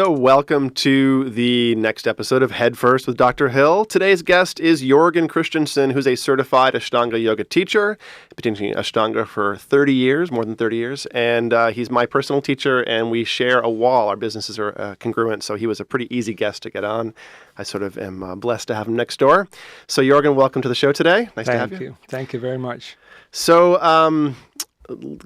So welcome to the next episode of Head First with Dr. Hill. Today's guest is Jörgen Christiansson, who's a certified Ashtanga Yoga teacher. Been teaching Ashtanga for 30 years, more than 30 years, and he's my personal teacher, and we share a wall. Our businesses are congruent, so he was a pretty easy guest to get on. I sort of am blessed to have him next door. So Jörgen, welcome to the show today. Nice to have you. Thank you. Thank you very much. So,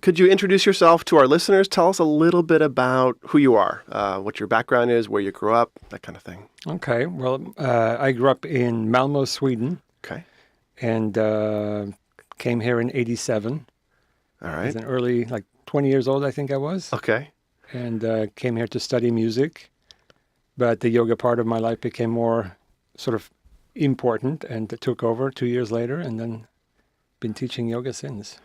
could you introduce yourself to our listeners? Tell us a little bit about who you are, what your background is, where you grew up, that kind of thing. Okay. Well, I grew up in Malmö, Sweden. Okay. And came here in 87. All right. I was an early, 20 years old, I think I was. Okay. And came here to study music. But the yoga part of my life became more sort of important and took over 2 years later, and then been teaching yoga since.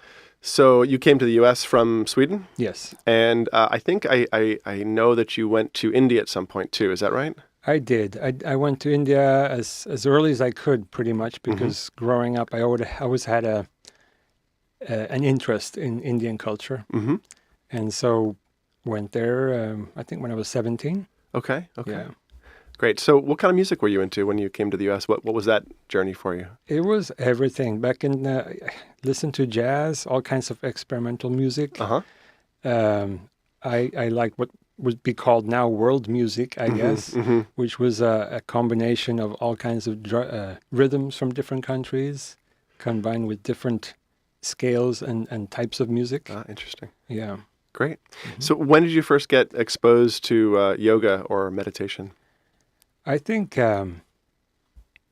So you came to the U.S. from Sweden? Yes. And I think I know that you went to India at some point too. Is that right? I did. I went to India as early as I could, pretty much, because growing up, I always had an interest in Indian culture. Mm-hmm. And so went there, I think when I was 17. Okay. Yeah. Great. So what kind of music were you into when you came to the U.S.? What was that journey for you? It was everything. Back in, listened to jazz, all kinds of experimental music. Uh-huh. I liked what would be called now world music, I guess, which was a combination of all kinds of rhythms from different countries, combined with different scales and types of music. Interesting. Yeah. Great. So when did you first get exposed to yoga or meditation? I think, I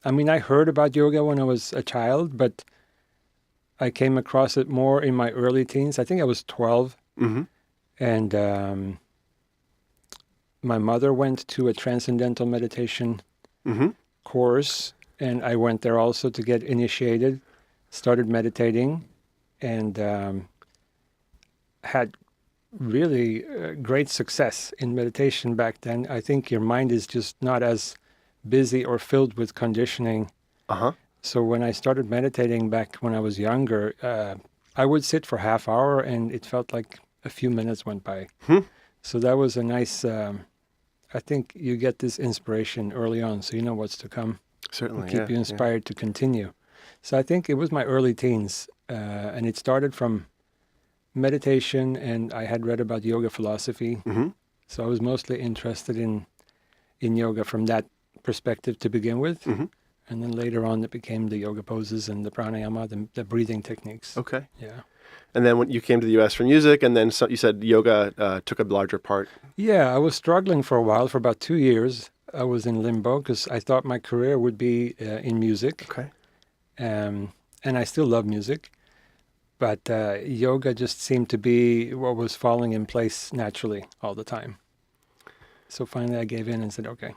heard about yoga when I was a child, but I came across it more in my early teens. I think I was 12. Mm-hmm. And my mother went to a transcendental meditation course, and I went there also to get initiated, started meditating, and had really great success in meditation back then. I think your mind is just not as busy or filled with conditioning. Uh-huh. So when I started meditating back when I was younger, I would sit for half hour and it felt like a few minutes went by. So that was a nice, I think you get this inspiration early on, so you know what's to come. Certainly, Keep you inspired to continue. So I think it was my early teens, and it started from meditation, and I had read about yoga philosophy. So I was mostly interested in yoga from that perspective to begin with. And then later on it became the yoga poses and the pranayama, the breathing techniques. Okay. Yeah. And then when you came to the U.S. for music, and then you said yoga took a larger part. Yeah, I was struggling for a while. For about 2 years, I was in limbo because I thought my career would be in music. Okay. And I still love music. But yoga just seemed to be what was falling in place naturally all the time. So finally I gave in and said, okay.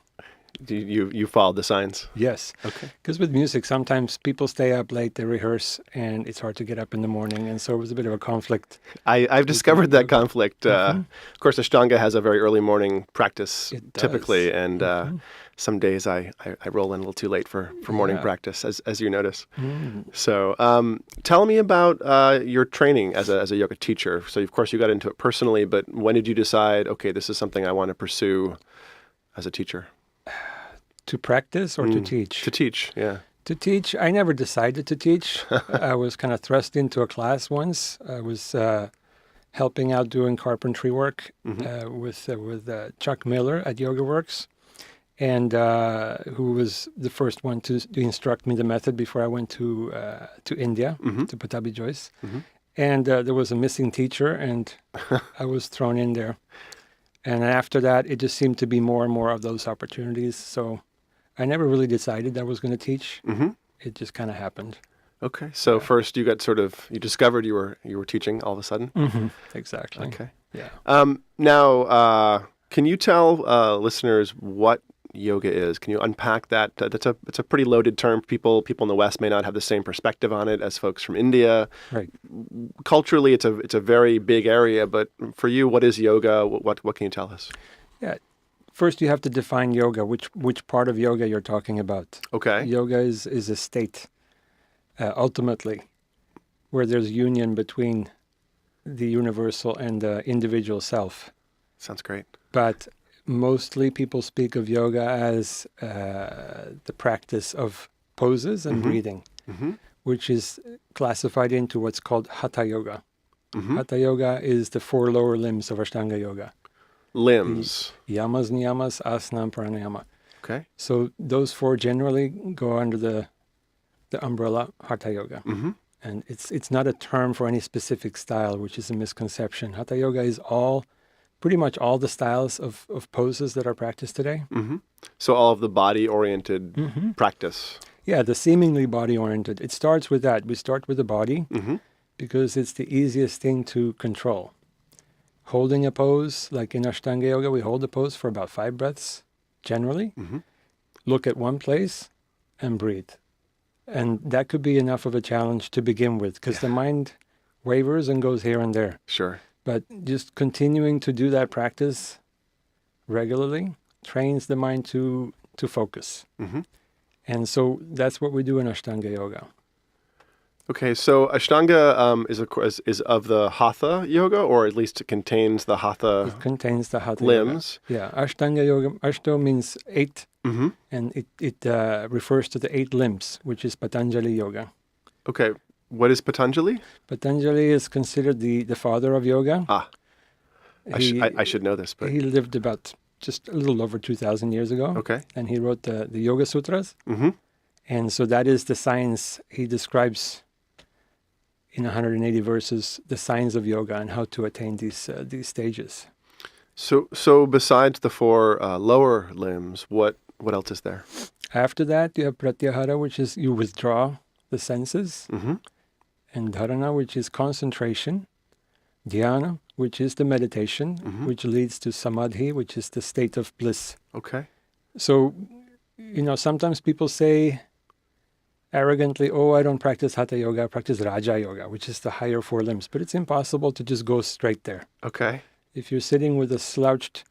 You followed the signs? Yes. Okay. Because with music, sometimes people stay up late, they rehearse, and it's hard to get up in the morning. And so it was a bit of a conflict. I've discovered that conflict. Of course, Ashtanga has a very early morning practice typically, and some days I roll in a little too late for morning practice, as you notice. So tell me about your training as a yoga teacher. So of course you got into it personally, but when did you decide, okay, this is something I want to pursue as a teacher? To practice or to teach? To teach, yeah. To teach, I never decided to teach. I was kind of thrust into a class once. I was helping out doing carpentry work with Chuck Miller at Yoga Works, and who was the first one to instruct me the method before I went to India, to Pattabhi Jois. And there was a missing teacher, and I was thrown in there. And after that, it just seemed to be more and more of those opportunities. So I never really decided I was going to teach. It just kind of happened. Okay. So first you discovered you were teaching all of a sudden? Exactly. Okay. Yeah. Now, can you tell listeners what yoga is? Can you unpack that? It's a pretty loaded term. People in the West may not have the same perspective on it as folks from India. Right. Culturally, it's a very big area, but for you, what is yoga? What can you tell us? Yeah. First, you have to define yoga, which part of yoga you're talking about. Okay. Yoga is a state, ultimately, where there's union between the universal and the individual self. Sounds great. But mostly people speak of yoga as the practice of poses and breathing, which is classified into what's called Hatha Yoga. Hatha Yoga is the 4 lower limbs of Ashtanga Yoga. Limbs. The yamas, niyamas, asana, and pranayama. Okay. So those 4 generally go under the umbrella Hatha Yoga. And it's not a term for any specific style, which is a misconception. Hatha Yoga is pretty much all the styles of poses that are practiced today. So all of the body-oriented practice. Yeah, the seemingly body-oriented. It starts with that. We start with the body because it's the easiest thing to control. Holding a pose, like in Ashtanga Yoga, we hold the pose for about 5 breaths, generally. Look at one place and breathe. And that could be enough of a challenge to begin with, because the mind wavers and goes here and there. Sure. But just continuing to do that practice regularly trains the mind to focus. And so that's what we do in Ashtanga Yoga. Okay, so Ashtanga is of the Hatha Yoga, or at least it contains the Hatha It contains the Hatha limbs. Yoga. Yeah, Ashtanga Yoga. Ashto means 8, and it refers to the 8 limbs, which is Patanjali Yoga. Okay, what is Patanjali? Patanjali is considered the father of yoga. I should know this, but he lived about just a little over 2,000 years ago. Okay. And he wrote the Yoga Sutras. And so that is the science. He describes in 180 verses the science of yoga and how to attain these stages. So besides the 4 lower limbs, what else is there? After that, you have pratyahara, which is you withdraw the senses, and dharana, which is concentration, dhyana, which is the meditation, which leads to samadhi, which is the state of bliss. Okay. So, sometimes people say arrogantly, oh, I don't practice Hatha Yoga, I practice Raja Yoga, which is the higher 4 limbs. But it's impossible to just go straight there. Okay. If you're sitting with a slouched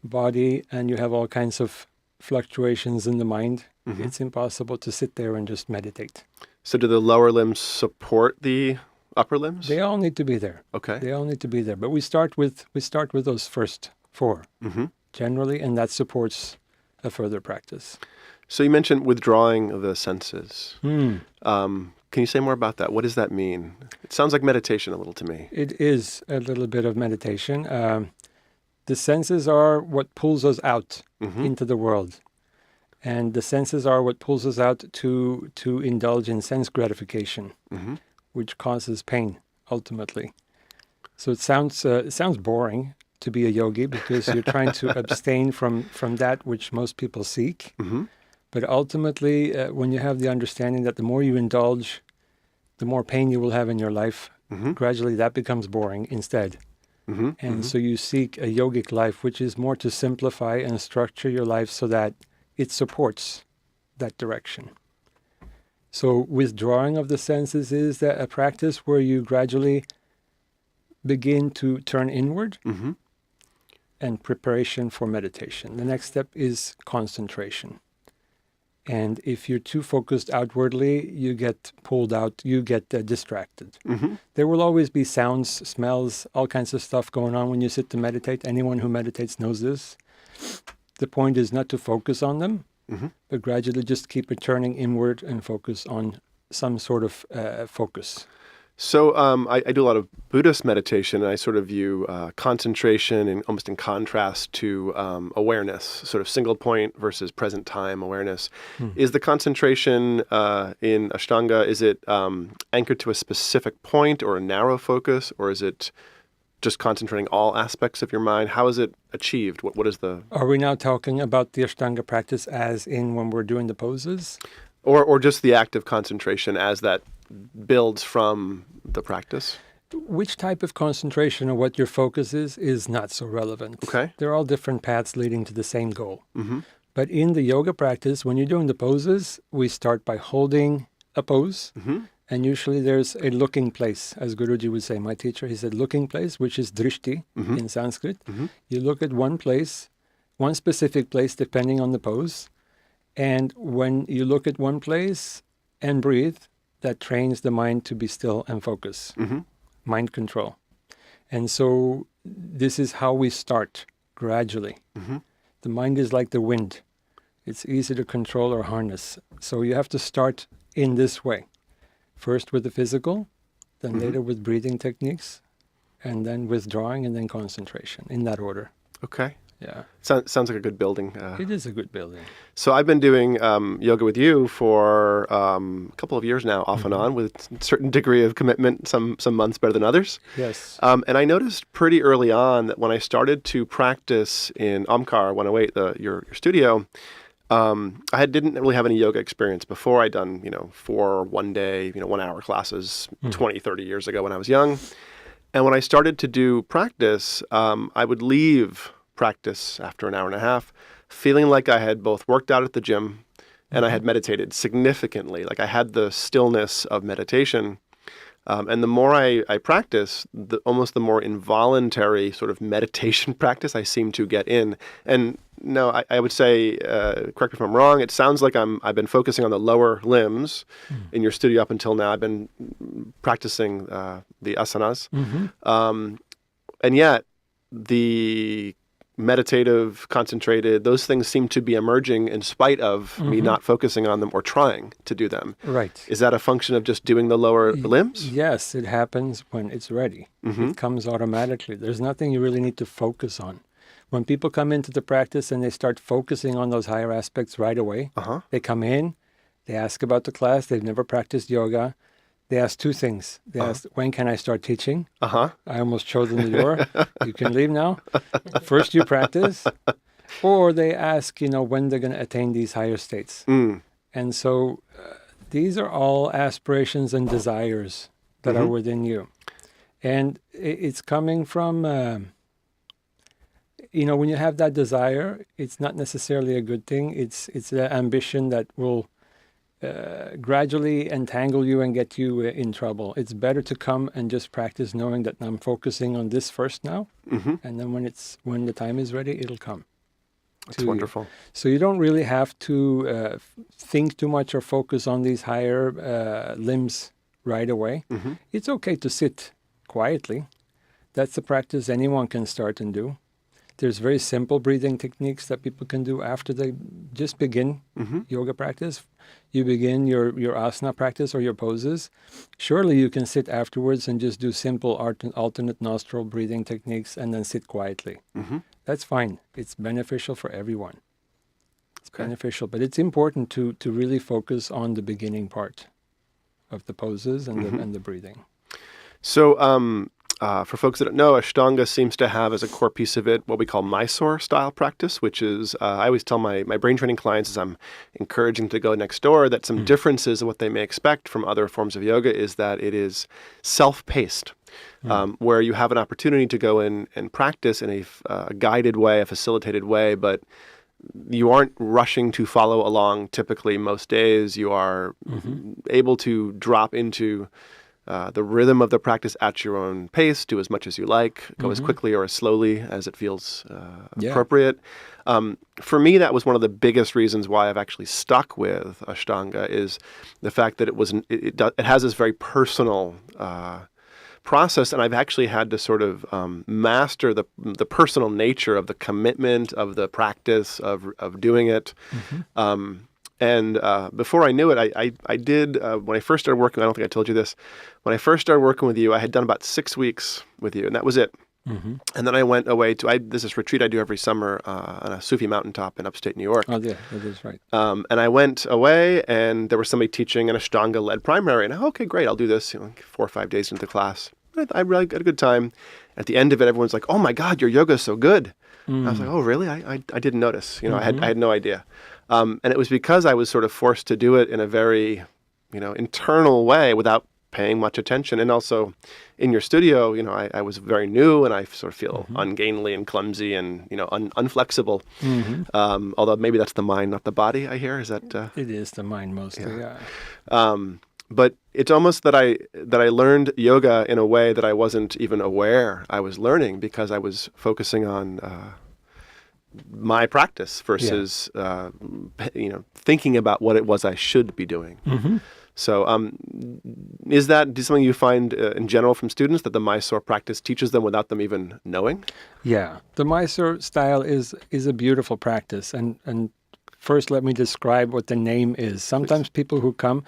body and you have all kinds of fluctuations in the mind, it's impossible to sit there and just meditate. So do the lower limbs support the upper limbs? They all need to be there. Okay. They all need to be there. But we start with those first 4 generally, and that supports a further practice. So you mentioned withdrawing the senses. Can you say more about that? What does that mean? It sounds like meditation a little to me. It is a little bit of meditation. The senses are what pulls us out into the world. And the senses are what pulls us out to indulge in sense gratification, which causes pain, ultimately. So it sounds boring to be a yogi because you're trying to abstain from that which most people seek. But ultimately, when you have the understanding that the more you indulge, the more pain you will have in your life, gradually that becomes boring instead. And so you seek a yogic life, which is more to simplify and structure your life so that it supports that direction. So withdrawing of the senses is a practice where you gradually begin to turn inward and preparation for meditation. The next step is concentration. And if you're too focused outwardly, you get pulled out, you get distracted. There will always be sounds, smells, all kinds of stuff going on when you sit to meditate. Anyone who meditates knows this. The point is not to focus on them, but gradually just keep returning inward and focus on some sort of focus. So I do a lot of Buddhist meditation, and I sort of view concentration and almost in contrast to awareness, sort of single point versus present time awareness. Is the concentration in Ashtanga, is it anchored to a specific point or a narrow focus, or is it just concentrating all aspects of your mind? How is it achieved? What is the... Are we now talking about the Ashtanga practice as in when we're doing the poses? Or just the act of concentration as that builds from the practice? Which type of concentration or what your focus is not so relevant. Okay. They're all different paths leading to the same goal. But in the yoga practice, when you're doing the poses, we start by holding a pose. And usually there's a looking place, as Guruji would say, my teacher, he said looking place, which is drishti in Sanskrit. You look at one place, one specific place, depending on the pose. And when you look at one place and breathe, that trains the mind to be still and focus, mind control. And so this is how we start gradually. The mind is like the wind. It's easy to control or harness. So you have to start in this way. First with the physical, then later with breathing techniques, and then withdrawing, and then concentration, in that order. Okay. Yeah. Sounds like a good building. It is a good building. So I've been doing yoga with you for a couple of years now, off and on, with a certain degree of commitment, some months better than others. Yes. And I noticed pretty early on that when I started to practice in Omkar 108, your studio, I didn't really have any yoga experience before. I'd done, 4 one-day, 1-hour classes 20, 30 years ago when I was young. And when I started to do practice, I would leave practice after an hour and a half, feeling like I had both worked out at the gym and I had meditated significantly. Like I had the stillness of meditation. And the more I practice, almost the more involuntary sort of meditation practice I seem to get in. And no, I would say, correct me if I'm wrong, it sounds like I've been focusing on the lower limbs in your studio up until now. I've been practicing the asanas. And yet, the meditative, concentrated, those things seem to be emerging in spite of me not focusing on them or trying to do them. Right. Is that a function of just doing the lower limbs? Yes, it happens when it's ready. It comes automatically. There's nothing you really need to focus on. When people come into the practice and they start focusing on those higher aspects right away, they come in, they ask about the class, they've never practiced yoga. They ask 2 things. They ask, when can I start teaching? I almost showed them the door. You can leave now. First you practice. Or they ask, when they're going to attain these higher states. And so these are all aspirations and desires that are within you. And it's coming from, when you have that desire, it's not necessarily a good thing. It's the ambition that will gradually entangle you and get you in trouble. It's better to come and just practice knowing that I'm focusing on this first now, and then when the time is ready, it'll come. That's wonderful. So you don't really have to think too much or focus on these higher limbs right away. It's okay to sit quietly. That's a practice anyone can start and do. There's very simple breathing techniques that people can do after they just begin yoga practice. You begin your asana practice or your poses. Surely you can sit afterwards and just do simple alternate nostril breathing techniques and then sit quietly. That's fine. It's beneficial for everyone. It's beneficial, but it's important to really focus on the beginning part of the poses and the breathing. So, for folks that don't know, Ashtanga seems to have as a core piece of it what we call Mysore Style practice, which is, I always tell my brain training clients as I'm encouraging to go next door that some differences of what they may expect from other forms of yoga is that it is self-paced, where you have an opportunity to go in and practice in a guided way, a facilitated way, but you aren't rushing to follow along typically most days. You are able to drop into the rhythm of the practice at your own pace, do as much as you like, go as quickly or as slowly as it feels appropriate. For me, that was one of the biggest reasons why I've actually stuck with Ashtanga is the fact that it has this very personal process, and I've actually had to sort of master the personal nature of the commitment, of the practice, of doing it. And before I knew it, I did, when I first started working, I don't think I told you this, when I first started working with you, I had done about 6 weeks with you, and that was it. And then I went away there's this retreat I do every summer on a Sufi mountaintop in upstate New York. Oh, yeah, that is right. And I went away, and there was somebody teaching an Ashtanga-led primary, and okay, great, I'll do this, 4 or 5 days into the class. I really got a good time. At the end of it, everyone's like, "Oh my God, your yoga is so good." I was like, "Oh, really? I didn't notice. I had no idea." And it was because I was sort of forced to do it in a very, internal way without paying much attention. And also in your studio, I was very new and I sort of feel ungainly and clumsy and, unflexible. Although maybe that's the mind, not the body, I hear. Is that? It is the mind mostly, yeah. But it's almost that I learned yoga in a way that I wasn't even aware I was learning because I was focusing on my practice versus thinking about what it was I should be doing. So is that something you find in general from students, that the Mysore practice teaches them without them even knowing? Yeah, the Mysore style is a beautiful practice. And first, let me describe what the name is. Sometimes people who come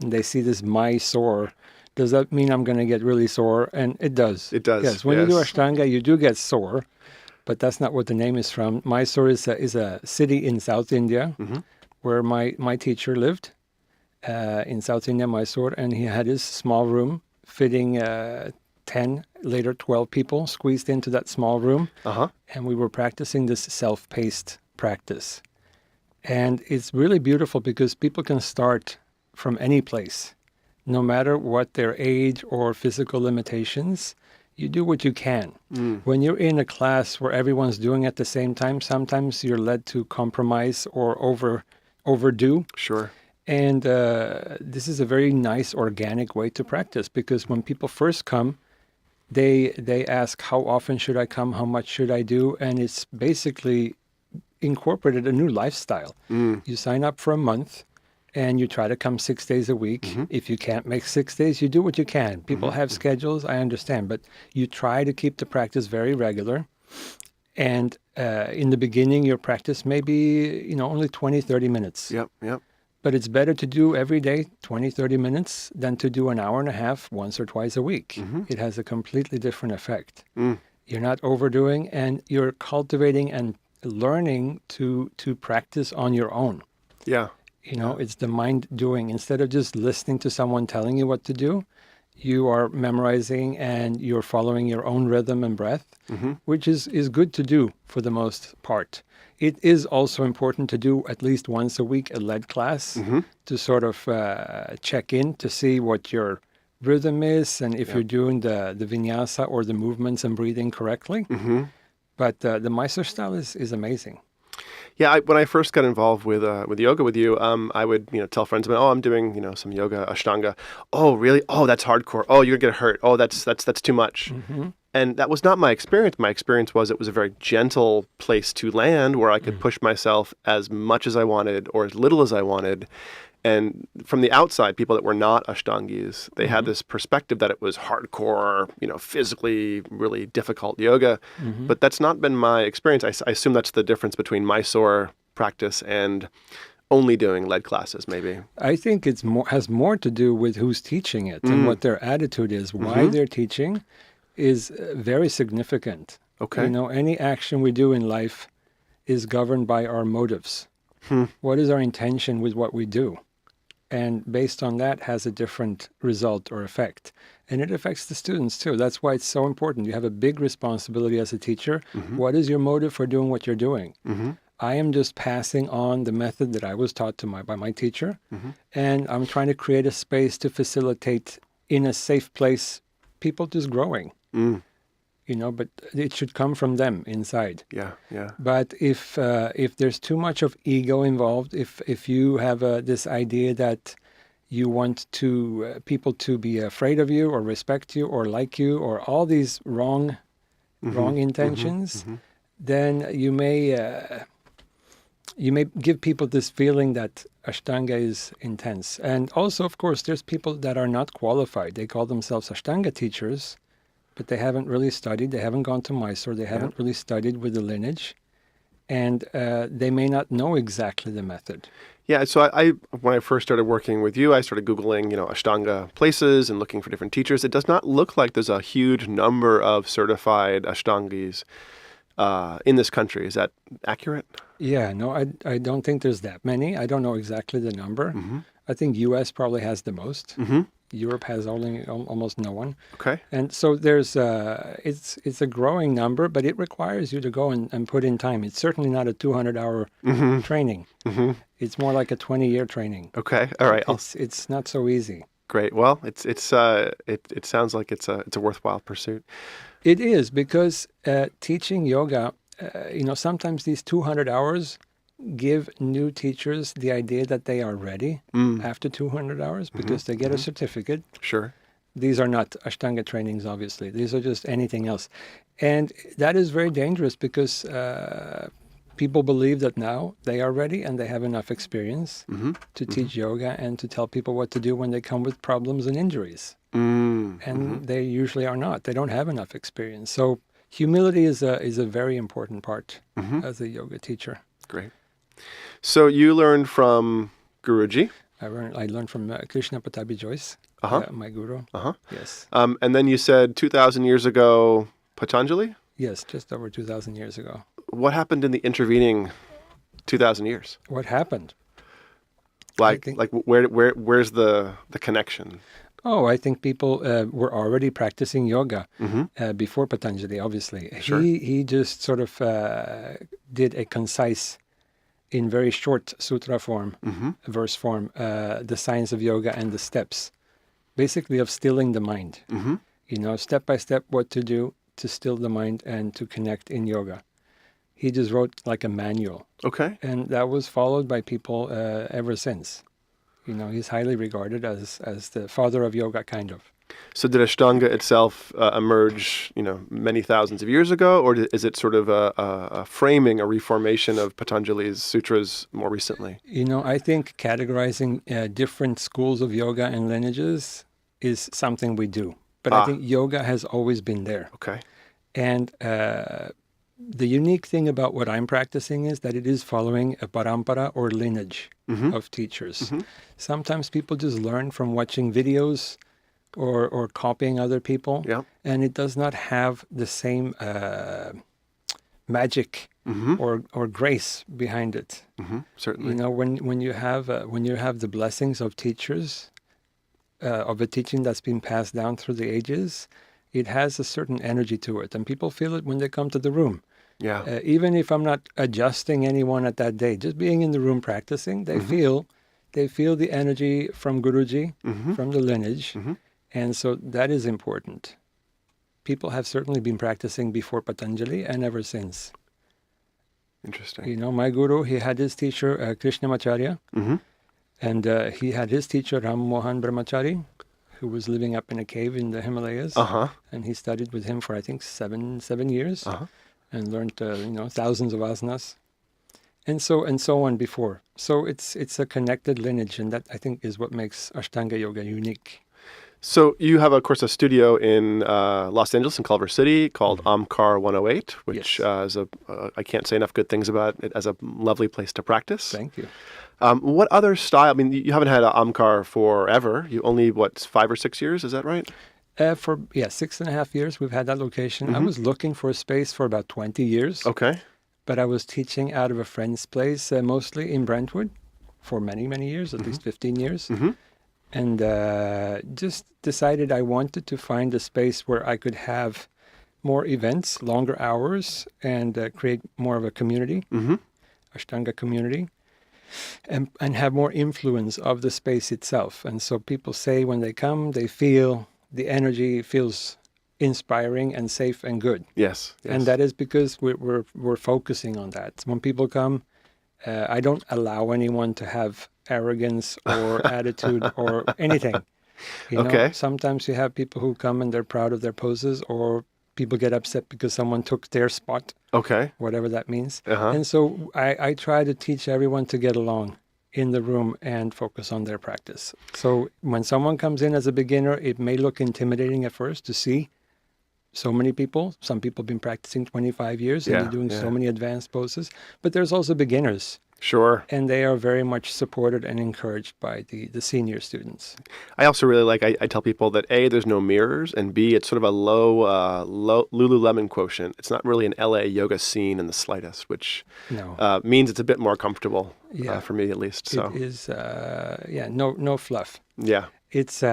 and they see this Mysore, does that mean I'm going to get really sore? And it does. It does. Yes, when you do Ashtanga, you do get sore, but that's not what the name is from. Mysore is a city in South India where my teacher lived. In South India, Mysore, and he had his small room fitting 10, later 12 people squeezed into that small room. And we were practicing this self-paced practice. And it's really beautiful because people can start from any place, no matter what their age or physical limitations. You do what you can. When you're in a class where everyone's doing at the same time, sometimes you're led to compromise or overdo. Sure. And this is a very nice organic way to practice, because when people first come, they ask, how often should I come? How much should I do? And it's basically incorporated a new lifestyle. You sign up for a month and you try to come 6 days a week. If you can't make 6 days, you do what you can. People have schedules, I understand, but you try to keep the practice very regular. And in the beginning, your practice may be, only 20, 30 minutes. Yep. But it's better to do every day 20, 30 minutes than to do an hour and a half once or twice a week. It has a completely different effect. You're not overdoing, and you're cultivating and learning to practice on your own. Yeah. It's the mind doing. Instead of just listening to someone telling you what to do, you are memorizing and you're following your own rhythm and breath, which is good to do for the most part. It is also important to do at least once a week a lead class to sort of check in to see what your rhythm is and if you're doing the vinyasa or the movements and breathing correctly. But the Mysore style is amazing. Yeah, when I first got involved with yoga with you, I would tell friends about, I'm doing some yoga Ashtanga. Oh, really? Oh, that's hardcore. Oh, you're gonna get hurt. Oh, that's too much. And that was not my experience. My experience was it was a very gentle place to land where I could push myself as much as I wanted or as little as I wanted. And from the outside, people that were not Ashtangis, they had this perspective that it was hardcore, physically really difficult yoga. But that's not been my experience. I assume that's the difference between Mysore practice and only doing lead classes, maybe. I think it has more to do with who's teaching it and what their attitude is. Why they're teaching is very significant. Okay. Any action we do in life is governed by our motives. What is our intention with what we do? And based on that has a different result or effect. And it affects the students too. That's why it's so important. You have a big responsibility as a teacher. What is your motive for doing what you're doing? I am just passing on the method that I was taught by my teacher. And I'm trying to create a space to facilitate in a safe place people just growing. But it should come from them inside. Yeah. But if there's too much of ego involved, if you have this idea that you want people to be afraid of you or respect you or like you or all these wrong intentions, then you may give people this feeling that Ashtanga is intense. And also, of course, there's people that are not qualified. They call themselves Ashtanga teachers, but they haven't really studied. They haven't gone to Mysore. They haven't really studied with the lineage. And they may not know exactly the method. Yeah, so when I first started working with you, I started Googling, Ashtanga places and looking for different teachers. It does not look like there's a huge number of certified Ashtangis in this country. Is that accurate? Yeah, no, I don't think there's that many. I don't know exactly the number. I think U.S. probably has the most. Europe has almost no one. Okay. And so there's it's a growing number, but it requires you to go and put in time. It's certainly not a 200-hour training. It's more like a 20-year training. Okay. All right. It's not so easy. Great. Well, it sounds like it's a worthwhile pursuit. It is, because teaching yoga, sometimes these 200 hours give new teachers the idea that they are ready after 200 hours because they get a certificate. Sure. These are not Ashtanga trainings, obviously. These are just anything else. And that is very dangerous because people believe that now they are ready and they have enough experience to teach yoga and to tell people what to do when they come with problems and injuries. And they usually are not. They don't have enough experience. So humility is a very important part as a yoga teacher. Great. So you learned from Guruji. I learned from Krishna Pattabhi Jois, my guru. Yes. And then you said 2,000 years ago, Patanjali? Yes, just over 2,000 years ago. What happened in the intervening 2,000 years? What happened? Where's the connection? Oh, I think people were already practicing yoga before Patanjali, obviously. Sure. He just sort of did a concise, in very short sutra form, verse form, the science of yoga and the steps, basically of stilling the mind. Step by step what to do to still the mind and to connect in yoga. He just wrote like a manual. Okay. And that was followed by people ever since. He's highly regarded as the father of yoga, kind of. So did Ashtanga itself emerge, many thousands of years ago, or is it sort of a framing, a reformation of Patanjali's sutras more recently? I think categorizing different schools of yoga and lineages is something we do. But I think yoga has always been there. Okay. And the unique thing about what I'm practicing is that it is following a parampara or lineage of teachers. Sometimes people just learn from watching videos or copying other people, and it does not have the same magic or grace behind it. Certainly. When you have the blessings of teachers, of a teaching that's been passed down through the ages, it has a certain energy to it, and people feel it when they come to the room. Yeah. Even if I'm not adjusting anyone at that day, just being in the room practicing, they feel the energy from Guruji, from the lineage, and so that is important. People have certainly been practicing before Patanjali and ever since. Interesting. My guru, he had his teacher Krishnamacharya, and he had his teacher Ram Mohan Brahmachari, who was living up in a cave in the Himalayas, and he studied with him for I think seven years. And learned, thousands of asanas, and so on before. So it's a connected lineage, and that I think is what makes Ashtanga Yoga unique. So you have, of course, a studio in Los Angeles in Culver City called Amkar 108, which is I can't say enough good things about it as a lovely place to practice. Thank you. What other style? I mean, you haven't had an Amkar forever. You only, 5 or 6 years? Is that right? For 6.5 years, we've had that location. I was looking for a space for about 20 years. Okay. But I was teaching out of a friend's place, mostly in Brentwood, for many, many years, at least 15 years. And just decided I wanted to find a space where I could have more events, longer hours, and create more of a community, Ashtanga community, and have more influence of the space itself. And so people say when they come, they feel the energy feels inspiring and safe and good. Yes. And that is because we're focusing on that. When people come, I don't allow anyone to have arrogance or attitude or anything. Sometimes you have people who come and they're proud of their poses, or people get upset because someone took their spot. Okay. Whatever that means. And so I try to teach everyone to get along in the room and focus on their practice. So when someone comes in as a beginner, it may look intimidating at first to see so many people. Some people have been practicing 25 years and they're doing so many advanced poses. But there's also beginners. Sure. And they are very much supported and encouraged by the senior students. I also really like, I tell people that A, there's no mirrors, and B, it's sort of a low Lululemon quotient. It's not really an LA yoga scene in the slightest, which means it's a bit more comfortable for me at least. So it is, no fluff. Yeah. It's,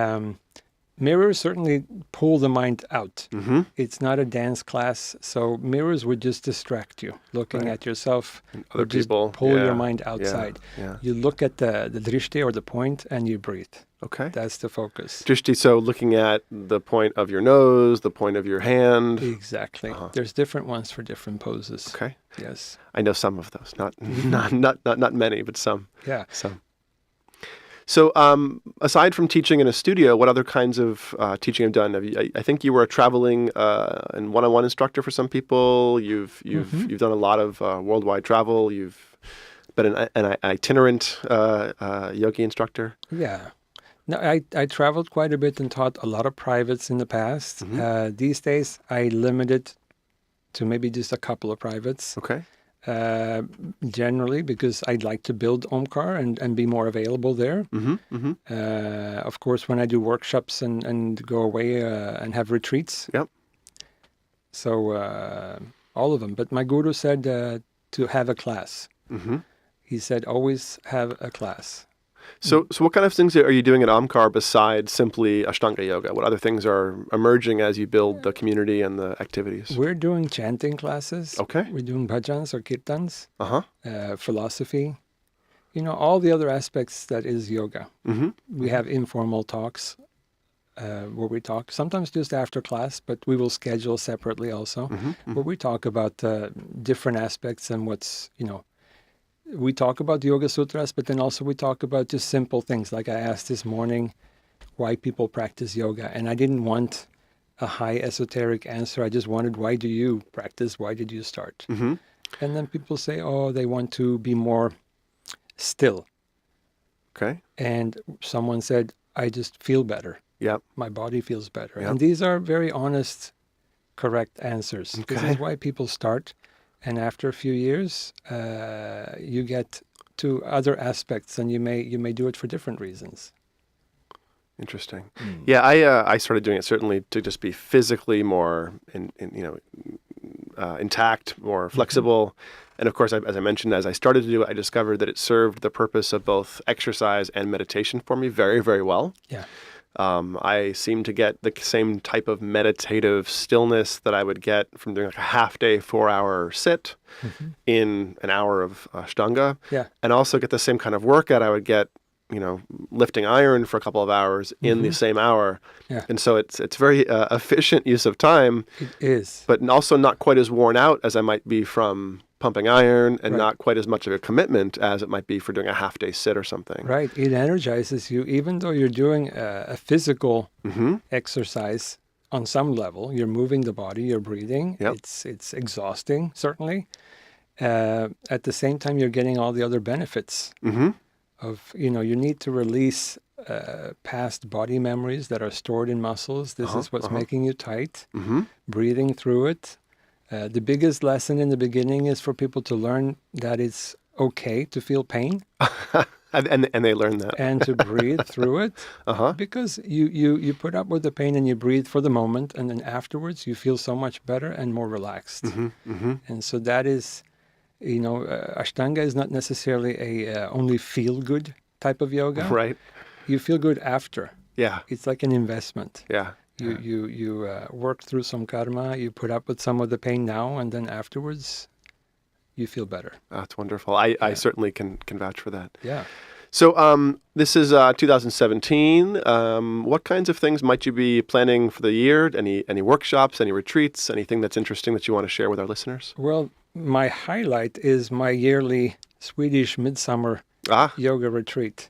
mirrors certainly pull the mind out. It's not a dance class, so mirrors would just distract you. Looking at yourself would just pull your mind outside. You look at the drishti or the point and you breathe. Okay. That's the focus. Drishti, so looking at the point of your nose, the point of your hand. Exactly. There's different ones for different poses. Okay. Yes. I know some of those, not many, but some. Yeah. Some. So, aside from teaching in a studio, what other kinds of teaching have you done? I think you were a traveling and one-on-one instructor for some people. You've done a lot of worldwide travel. You've been an itinerant yogi instructor. Yeah. No, I traveled quite a bit and taught a lot of privates in the past. These days, I limit it to maybe just a couple of privates. Okay. Generally, because I'd like to build Omkar and be more available there. Of course, when I do workshops and go away and have retreats. Yep. So all of them. But my guru said to have a class. He said, always have a class. So what kind of things are you doing at Omkar besides simply Ashtanga Yoga? What other things are emerging as you build the community and the activities? We're doing chanting classes. Okay. We're doing bhajans or kirtans, philosophy, all the other aspects that is yoga. We have informal talks where we talk, sometimes just after class, but we will schedule separately also, where we talk about different aspects and what's, we talk about Yoga Sutras, but then also we talk about just simple things. Like I asked this morning why people practice yoga. And I didn't want a high esoteric answer. I just wanted, why do you practice? Why did you start? And then people say, oh, they want to be more still. Okay. And someone said, I just feel better. Yep. My body feels better. Yep. And these are very honest, correct answers. Okay. This is why people start. And after a few years, you get to other aspects, and you may do it for different reasons. Interesting. Yeah, I started doing it certainly to just be physically more, intact, more flexible, and of course, as I mentioned, as I started to do it, I discovered that it served the purpose of both exercise and meditation for me very, very well. Yeah. I seem to get the same type of meditative stillness that I would get from doing like a half-day, 4-hour sit in an hour of Ashtanga. Yeah. And also get the same kind of workout I would get, lifting iron for a couple of hours in the same hour. Yeah. And so it's very efficient use of time. It is. But also not quite as worn out as I might be from pumping iron, and not quite as much of a commitment as it might be for doing a half-day sit or something. Right. It energizes you, even though you're doing a physical exercise on some level. You're moving the body, you're breathing. Yep. It's exhausting, certainly. At the same time, you're getting all the other benefits of, you need to release past body memories that are stored in muscles. This is what's making you tight. Breathing through it. The biggest lesson in the beginning is for people to learn that it's okay to feel pain. and they learn that. And to breathe through it. Because you put up with the pain and you breathe for the moment, and then afterwards you feel so much better and more relaxed. And so that is, Ashtanga is not necessarily a only feel-good type of yoga. Right. You feel good after. Yeah. It's like an investment. Yeah. You work through some karma, you put up with some of the pain now, and then afterwards you feel better. That's wonderful. I certainly can vouch for that. Yeah. So this is 2017. What kinds of things might you be planning for the year? Any workshops, any retreats, anything that's interesting that you want to share with our listeners? Well, my highlight is my yearly Swedish midsummer yoga retreat.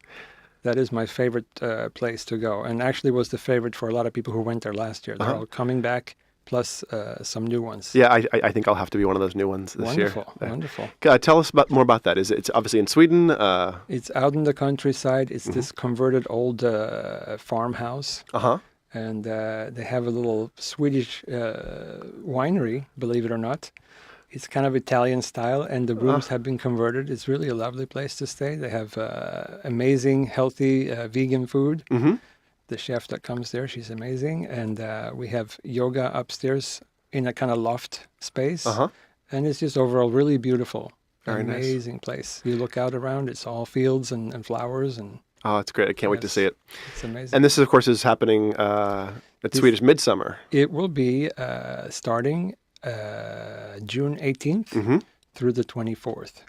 That is my favorite place to go, and actually was the favorite for a lot of people who went there last year. They're all coming back, plus some new ones. Yeah, I think I'll have to be one of those new ones this year. Wonderful. Tell us more about that. It's obviously in Sweden. It's out in the countryside. It's this converted old farmhouse. And they have a little Swedish winery, believe it or not. It's kind of Italian style, and the rooms have been converted. It's really a lovely place to stay. They have amazing, healthy vegan food. The chef that comes there, she's amazing. And we have yoga upstairs in a kind of loft space. And it's just overall really beautiful. Very amazing place. You look out around, it's all fields and flowers. Oh, it's great. I can't wait to see it. It's amazing. And this, of course, is happening at Swedish Midsummer. It will be starting June 18th through the 24th.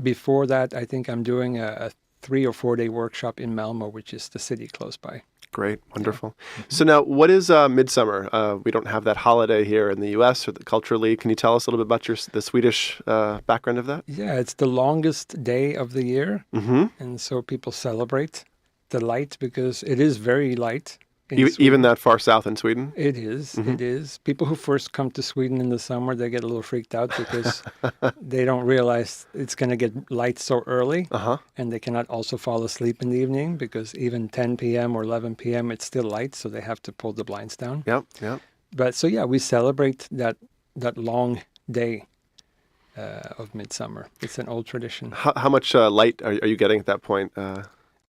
Before that, I think I'm doing a 3 or 4 day workshop in Malmo, which is the city close by. Great. Wonderful. So now, what is midsummer? We don't have that holiday here in the U.S. or culturally. Can you tell us a little bit about the Swedish background of that? Yeah, it's the longest day of the year. Mm-hmm. And so people celebrate the light because it is very light. Even that far south in Sweden? It is. Mm-hmm. It is. People who first come to Sweden in the summer, they get a little freaked out because they don't realize it's going to get light so early. Uh-huh. And they cannot also fall asleep in the evening because even 10 p.m. or 11 p.m. it's still light, so they have to pull the blinds down. Yep, yep. But so yeah, we celebrate that long day of midsummer. It's an old tradition. How much light are you getting at that point?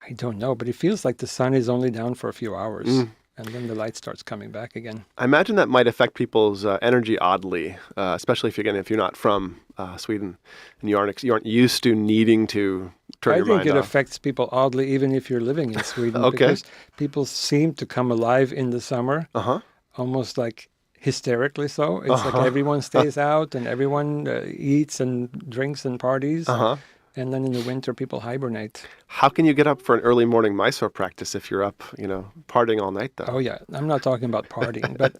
I don't know, but it feels like the sun is only down for a few hours, and then the light starts coming back again. I imagine that might affect people's energy oddly, especially if you're not from Sweden and you aren't used to needing to turn your mind off. I think it affects people oddly, even if you're living in Sweden, Okay. because people seem to come alive in the summer, almost like hysterically so. It's like everyone stays out and everyone eats and drinks and parties. And then in the winter, people hibernate. How can you get up for an early morning Mysore practice if you're up, partying all night, though? Oh, yeah. I'm not talking about partying. But,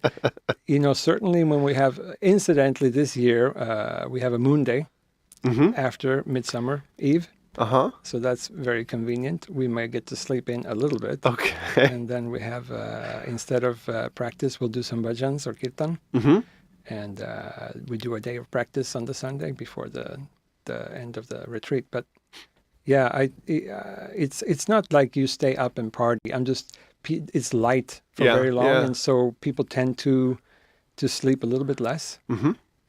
certainly when we have, incidentally this year, we have a moon day after Midsummer Eve. So that's very convenient. We might get to sleep in a little bit. Okay. And then we have, instead of practice, we'll do some bhajans or kirtan. And we do a day of practice on the Sunday before the end of the retreat. But yeah, it's not like you stay up and party. It's light for very long, and so people tend to sleep a little bit less,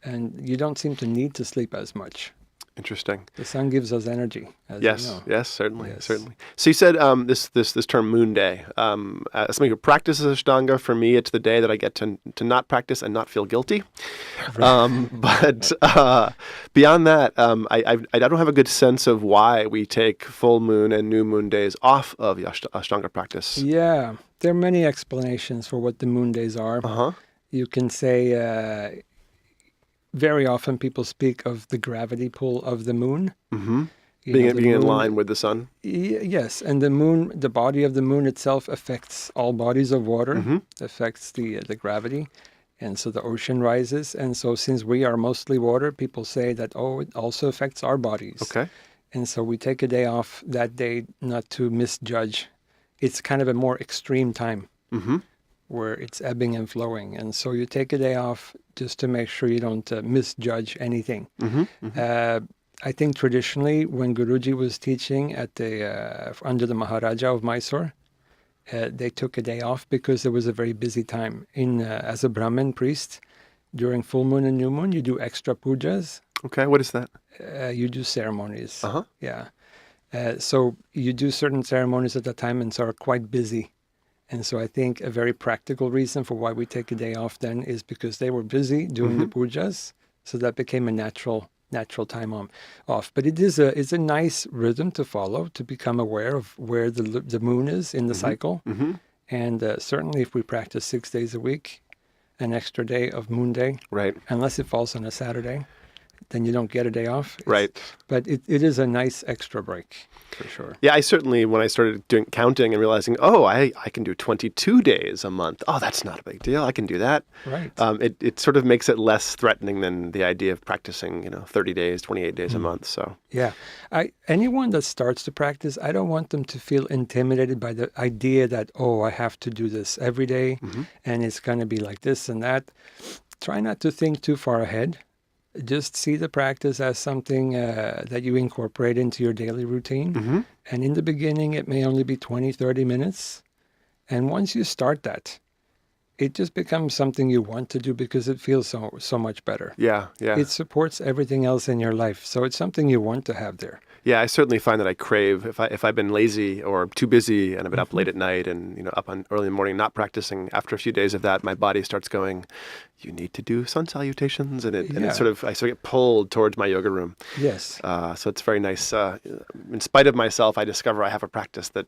and you don't seem to need to sleep as much. Interesting. The sun gives us energy. Yes, you know. yes, certainly, Yes. certainly. So you said this term Moon Day. Somebody who practices Ashtanga, for me, it's the day that I get to not practice and not feel guilty. But beyond that, I don't have a good sense of why we take full moon and new moon days off of the Ashtanga practice. Yeah, there are many explanations for what the moon days are. You can say. Very often people speak of the gravity pull of the moon. Being in line with the sun. Yes, and the moon, the body of the moon itself affects all bodies of water, affects the gravity, and so the ocean rises. And so since we are mostly water, people say that, it also affects our bodies. Okay. And so we take a day off that day not to misjudge. It's kind of a more extreme time. Where it's ebbing and flowing. And so you take a day off just to make sure you don't misjudge anything. I think traditionally when Guruji was teaching at under the Maharaja of Mysore, they took a day off because it was a very busy time. As a Brahmin priest, during full moon and new moon, you do extra pujas. Okay, what is that? You do ceremonies. Yeah. So you do certain ceremonies at that time and so are quite busy. And so I think a very practical reason for why we take a day off then is because they were busy doing the pujas. So that became a natural time off. But it's a nice rhythm to follow, to become aware of where the moon is in the cycle. And certainly if we practice 6 days a week, an extra day of moon day, right? Unless it falls on a Saturday, then you don't get a day off. Right. But it is a nice extra break, for sure. Yeah, I certainly, when I started doing counting and realizing, I can do 22 days a month. Oh, that's not a big deal. I can do that. Right. It sort of makes it less threatening than the idea of practicing, 30 days, 28 days a month. So yeah, anyone that starts to practice, I don't want them to feel intimidated by the idea that, I have to do this every day and it's going to be like this and that. Try not to think too far ahead. Just see the practice as something that you incorporate into your daily routine. And in the beginning, it may only be 20, 30 minutes. And once you start that, it just becomes something you want to do because it feels so much better. Yeah. It supports everything else in your life. So it's something you want to have there. Yeah, I certainly find that I crave, if I've been lazy or too busy and I've been up late at night and up on early in the morning not practicing, after a few days of that, my body starts going, you need to do sun salutations, and I sort of get pulled towards my yoga room. Yes. So it's very nice. In spite of myself, I discover I have a practice that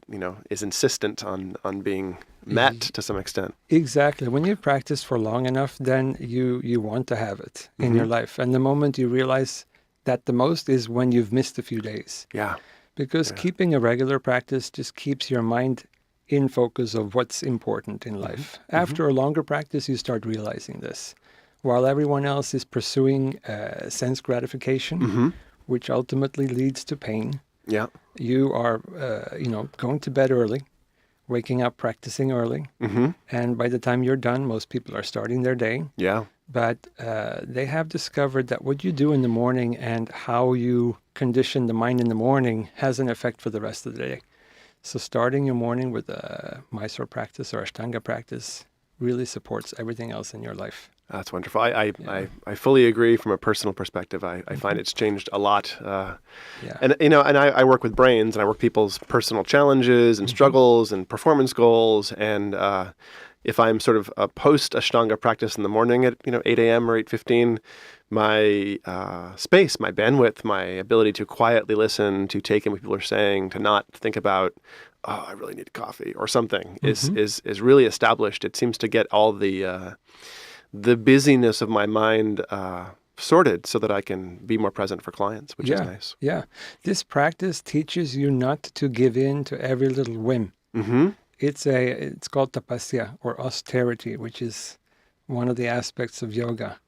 is insistent on being met to some extent. Exactly. When you've practiced for long enough, then you want to have it in your life. And the moment you realize that the most is when you've missed a few days. Yeah. Because keeping a regular practice just keeps your mind in focus of what's important in life. After a longer practice, you start realizing this. While everyone else is pursuing sense gratification, which ultimately leads to pain, Yeah. you are, going to bed early, waking up, practicing early, and by the time you're done, most people are starting their day. Yeah. But they have discovered that what you do in the morning and how you condition the mind in the morning has an effect for the rest of the day. So starting your morning with a Mysore practice or Ashtanga practice really supports everything else in your life. That's wonderful. I fully agree from a personal perspective. I find it's changed a lot. And I work with brains, and I work people's personal challenges and struggles and performance goals. And if I'm sort of a post Ashtanga practice in the morning at 8 a.m. or 8:15, my space, my bandwidth, my ability to quietly listen, to take in what people are saying, to not think about, oh, I really need coffee or something, is really established. It seems to get all the busyness of my mind sorted so that I can be more present for clients, which is nice. Yeah. This practice teaches you not to give in to every little whim. It's called tapasya or austerity, which is one of the aspects of yoga.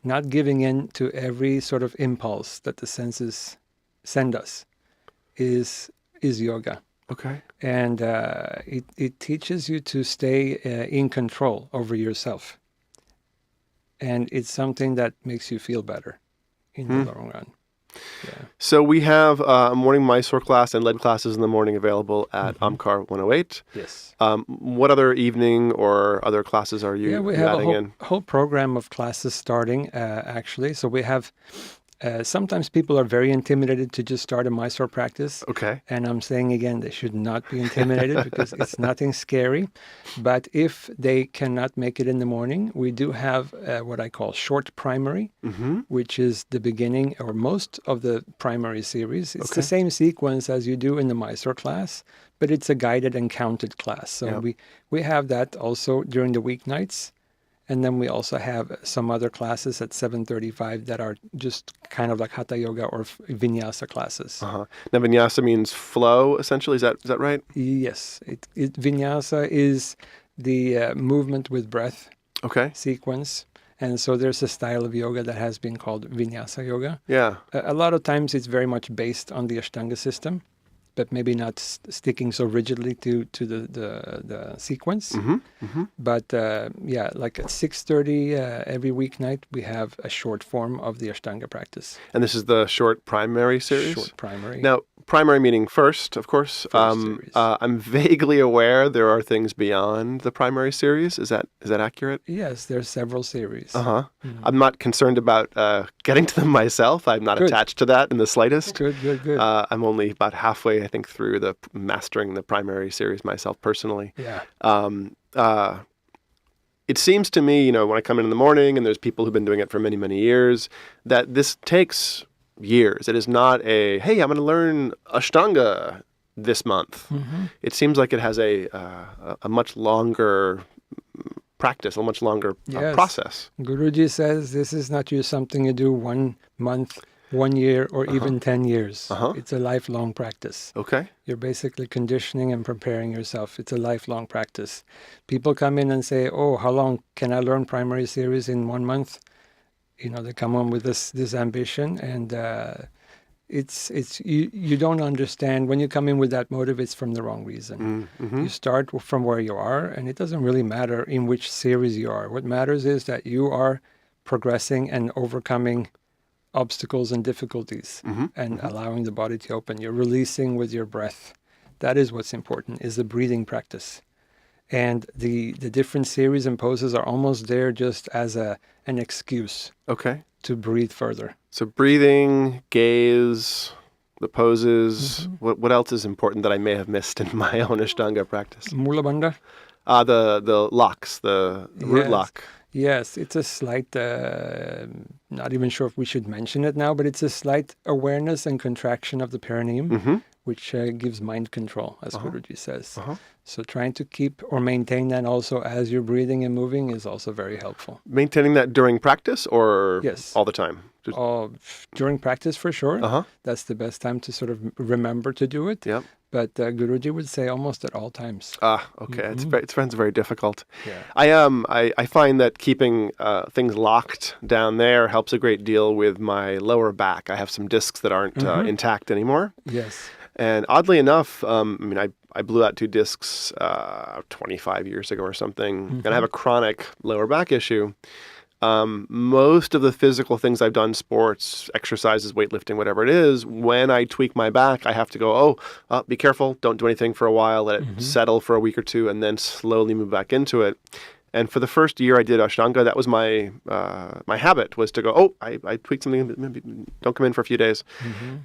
Not giving in to every sort of impulse that the senses send us is yoga. Okay. And it teaches you to stay in control over yourself. And it's something that makes you feel better in the long run. Yeah. So we have a morning Mysore class and lead classes in the morning available at Amkar 108. Yes. What other evening or other classes are you we have adding in? a whole program of classes starting, actually. So we have, sometimes people are very intimidated to just start a Mysore practice. Okay. And I'm saying again, they should not be intimidated because it's nothing scary. But if they cannot make it in the morning, we do have what I call short primary, which is the beginning or most of the primary series. It's the same sequence as you do in the Mysore class, but it's a guided and counted class. So we have that also during the weeknights. And then we also have some other classes at 7:35 that are just kind of like Hatha Yoga or Vinyasa classes. Now, Vinyasa means flow, essentially. Is that right? Yes. Vinyasa is the movement with breath sequence. And so there's a style of yoga that has been called Vinyasa Yoga. Yeah. A lot of times it's very much based on the Ashtanga system, but maybe not sticking so rigidly to the sequence. But like at 6:30 every weeknight, we have a short form of the Ashtanga practice. And this is the short primary series? Short primary. Now, primary meaning first, of course. Series. I'm vaguely aware there are things beyond the primary series. Is that accurate? Yes, there's several series. I'm not concerned about getting to them myself. I'm not attached to that in the slightest. Good. I'm only about halfway, I think, through the mastering the primary series myself personally. Yeah. It seems to me, when I come in the morning and there's people who've been doing it for many, many years, that this takes years. It is not a, hey, I'm going to learn Ashtanga this month. It seems like it has a much longer practice, a much longer process. Guruji says this is not just something you do 1 month, 1 year, or even 10 years. It's a lifelong practice. Okay. You're basically conditioning and preparing yourself. It's a lifelong practice. People come in and say, oh, how long can I learn primary series in 1 month? They come on with this ambition, and you don't understand. When you come in with that motive, it's from the wrong reason. You start from where you are, and it doesn't really matter in which series you are. What matters is that you are progressing and overcoming obstacles and difficulties and allowing the body to open. You're releasing with your breath. That is what's important, is the breathing practice. And the different series and poses are almost there just as an excuse to breathe further. So breathing, gaze, the poses. What else is important that I may have missed in my own Ashtanga practice? Mula Bandha. The locks, the root lock. Yes, it's a slight, not even sure if we should mention it now, but it's a slight awareness and contraction of the perineum, which gives mind control, as Guruji says. So trying to keep or maintain that also as you're breathing and moving is also very helpful. Maintaining that during practice or all the time? During practice for sure. That's the best time to sort of remember to do it. Yep. but Guruji would say almost at all times. Okay. It's very difficult. Yeah. I find that keeping things locked down there helps a great deal with my lower back. I have some discs that aren't intact anymore. Yes. And oddly enough, I blew out 2 discs 25 years ago or something, and I have a chronic lower back issue. Most of the physical things I've done, sports, exercises, weightlifting, whatever it is, when I tweak my back, I have to go, be careful, don't do anything for a while, let it settle for a week or 2, and then slowly move back into it. And for the first year I did Ashtanga, that was my my habit, was to go, I tweaked something, maybe don't come in for a few days.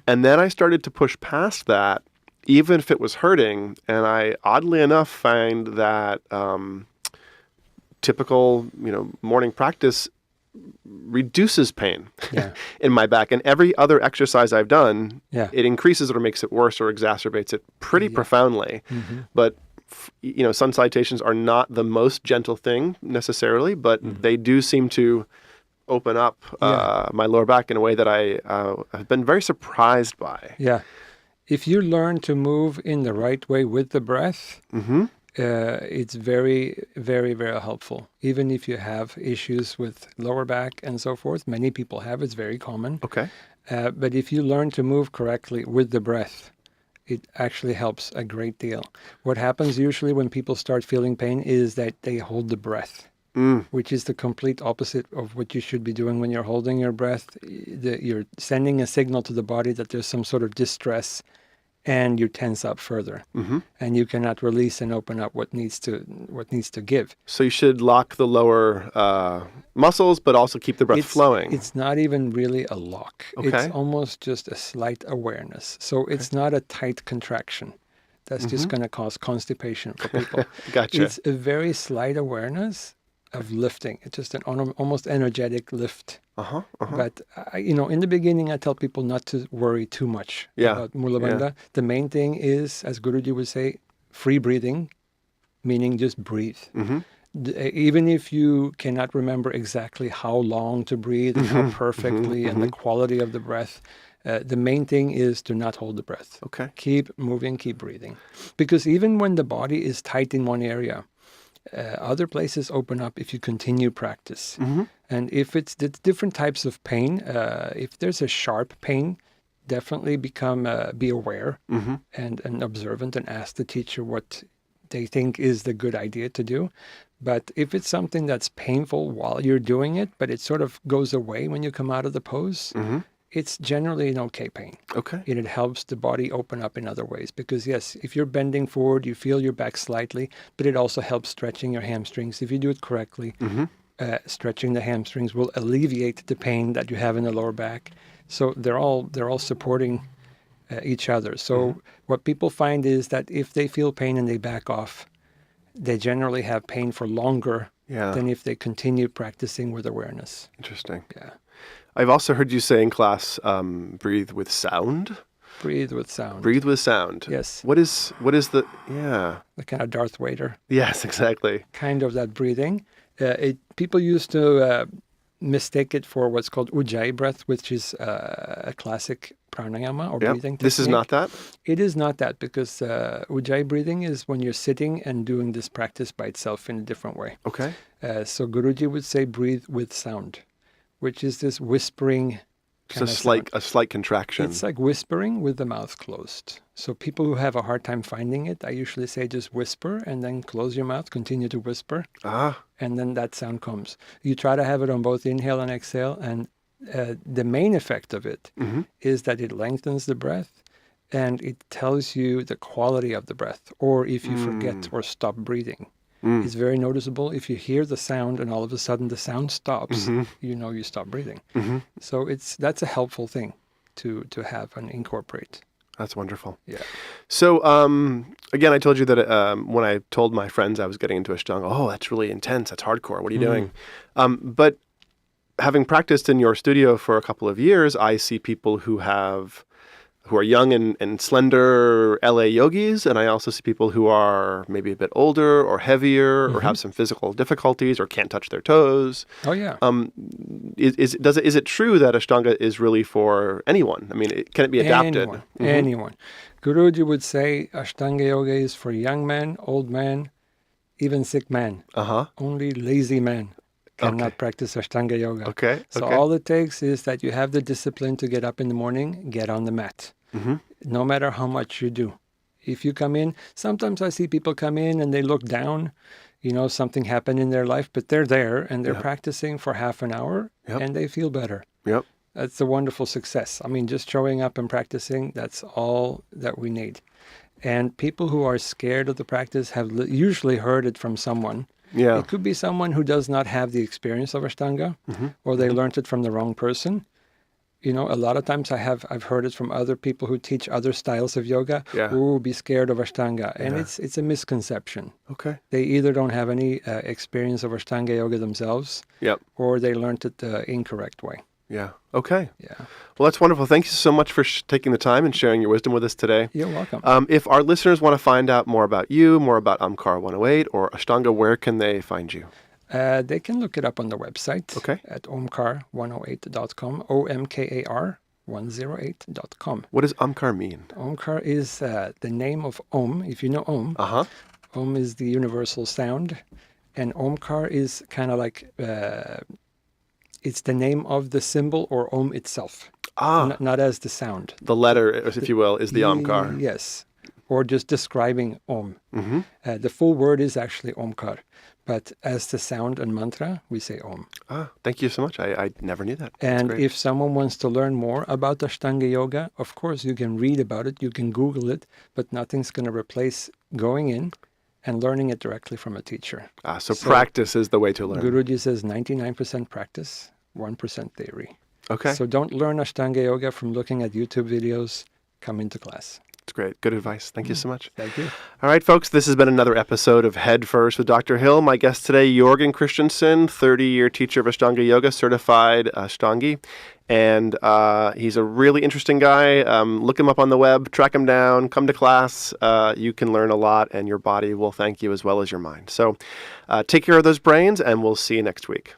And then I started to push past that, even if it was hurting, and I, oddly enough, find that typical, morning practice reduces pain in my back. And every other exercise I've done, it increases it or makes it worse or exacerbates it pretty profoundly. But sun salutations are not the most gentle thing necessarily, but they do seem to open up my lower back in a way that I have been very surprised by. Yeah. If you learn to move in the right way with the breath, it's very, very, very helpful. Even if you have issues with lower back and so forth, many people have, it's very common. Okay. But if you learn to move correctly with the breath, it actually helps a great deal. What happens usually when people start feeling pain is that they hold the breath, which is the complete opposite of what you should be doing when you're holding your breath. You're sending a signal to the body that there's some sort of distress, and you tense up further, and you cannot release and open up what needs to give. So you should lock the lower muscles, but also keep the breath flowing. It's not even really a lock. Okay. It's almost just a slight awareness. So it's not a tight contraction. That's just going to cause constipation for people. Gotcha. It's a very slight awareness of lifting. It's just an almost energetic lift. But, in the beginning, I tell people not to worry too much about Mula Bandha. The main thing is, as Guruji would say, free breathing, meaning just breathe. Even if you cannot remember exactly how long to breathe and how perfectly and the quality of the breath, the main thing is to not hold the breath. Okay. Keep moving, keep breathing. Because even when the body is tight in one area, other places open up if you continue practice. And if it's different types of pain, if there's a sharp pain, definitely be aware and observant and ask the teacher what they think is the good idea to do. But if it's something that's painful while you're doing it, but it sort of goes away when you come out of the pose, it's generally an okay pain. Okay. And it helps the body open up in other ways. Because yes, if you're bending forward, you feel your back slightly, but it also helps stretching your hamstrings. If you do it correctly, stretching the hamstrings will alleviate the pain that you have in the lower back. So they're all supporting each other. So what people find is that if they feel pain and they back off, they generally have pain for longer than if they continue practicing with awareness. Interesting. Yeah. I've also heard you say in class, breathe with sound. Breathe with sound. Breathe with sound. Yes. What is the, The kind of Darth Vader. Yes, exactly. Kind of that breathing. People used to mistake it for what's called Ujjayi breath, which is a classic pranayama or breathing technique. This is not that? It is not that, because Ujjayi breathing is when you're sitting and doing this practice by itself in a different way. Okay. So Guruji would say breathe with sound, which is this whispering kind of sound. A slight contraction. It's like whispering with the mouth closed. So people who have a hard time finding it, I usually say just whisper and then close your mouth, continue to whisper, and then that sound comes. You try to have it on both inhale and exhale, and the main effect of it is that it lengthens the breath and it tells you the quality of the breath, or if you forget or stop breathing. It's very noticeable. If you hear the sound and all of a sudden the sound stops, you know you stop breathing. So that's a helpful thing to have and incorporate. That's wonderful. Yeah. So again, I told you that when I told my friends I was getting into Ashtanga, that's really intense. That's hardcore. What are you doing? But having practiced in your studio for a couple of years, I see people who are young and slender LA yogis, and I also see people who are maybe a bit older or heavier or have some physical difficulties or can't touch their toes. Oh yeah. Is it true that Ashtanga is really for anyone? I mean, can it be adapted? Anyone. Guruji would say Ashtanga Yoga is for young men, old men, even sick men. Uh-huh. Only lazy men cannot Okay. practice Ashtanga Yoga. Okay. So Okay. all it takes is that you have the discipline to get up in the morning, get on the mat, no matter how much you do. If you come in, sometimes I see people come in and they look down, something happened in their life, but they're there and they're practicing for half an hour and they feel better. Yep. That's a wonderful success. I mean, just showing up and practicing, that's all that we need. And people who are scared of the practice have usually heard it from someone. Yeah. It could be someone who does not have the experience of Ashtanga, or they learned it from the wrong person. A lot of times I've heard it from other people who teach other styles of yoga. Yeah. Ooh, be scared of Ashtanga. And it's a misconception. Okay. They either don't have any experience of Ashtanga Yoga themselves, Yep. or they learned it the incorrect way. Yeah. Okay. Yeah. Well, that's wonderful. Thank you so much for taking the time and sharing your wisdom with us today. You're welcome. If our listeners want to find out more about you, more about Omkar 108 or Ashtanga, where can they find you? They can look it up on the website at omkar108.com, OMKAR108.com. What does Omkar mean? Omkar is the name of Om, if you know Om. Uh-huh. Om is the universal sound, and Omkar is kind of like, it's the name of the symbol or Om itself, not as the sound. The letter, if you will, is the Omkar. Yes, or just describing Om. The full word is actually Omkar, but as the sound and mantra, we say Om. Thank you so much. I never knew that. And if someone wants to learn more about Ashtanga Yoga, of course, you can read about it, you can Google it, but nothing's going to replace going in and learning it directly from a teacher. So practice is the way to learn. Guruji says 99% practice, 1% theory. Okay. So don't learn Ashtanga Yoga from looking at YouTube videos. Come into class. That's great. Good advice. Thank you so much. Thank you. All right, folks, this has been another episode of Head First with Dr. Hill. My guest today, Jörgen Christiansson, 30-year teacher of Ashtanga Yoga, certified Ashtangi. And he's a really interesting guy. Look him up on the web, track him down, come to class. You can learn a lot, and your body will thank you as well as your mind. So take care of those brains, and we'll see you next week.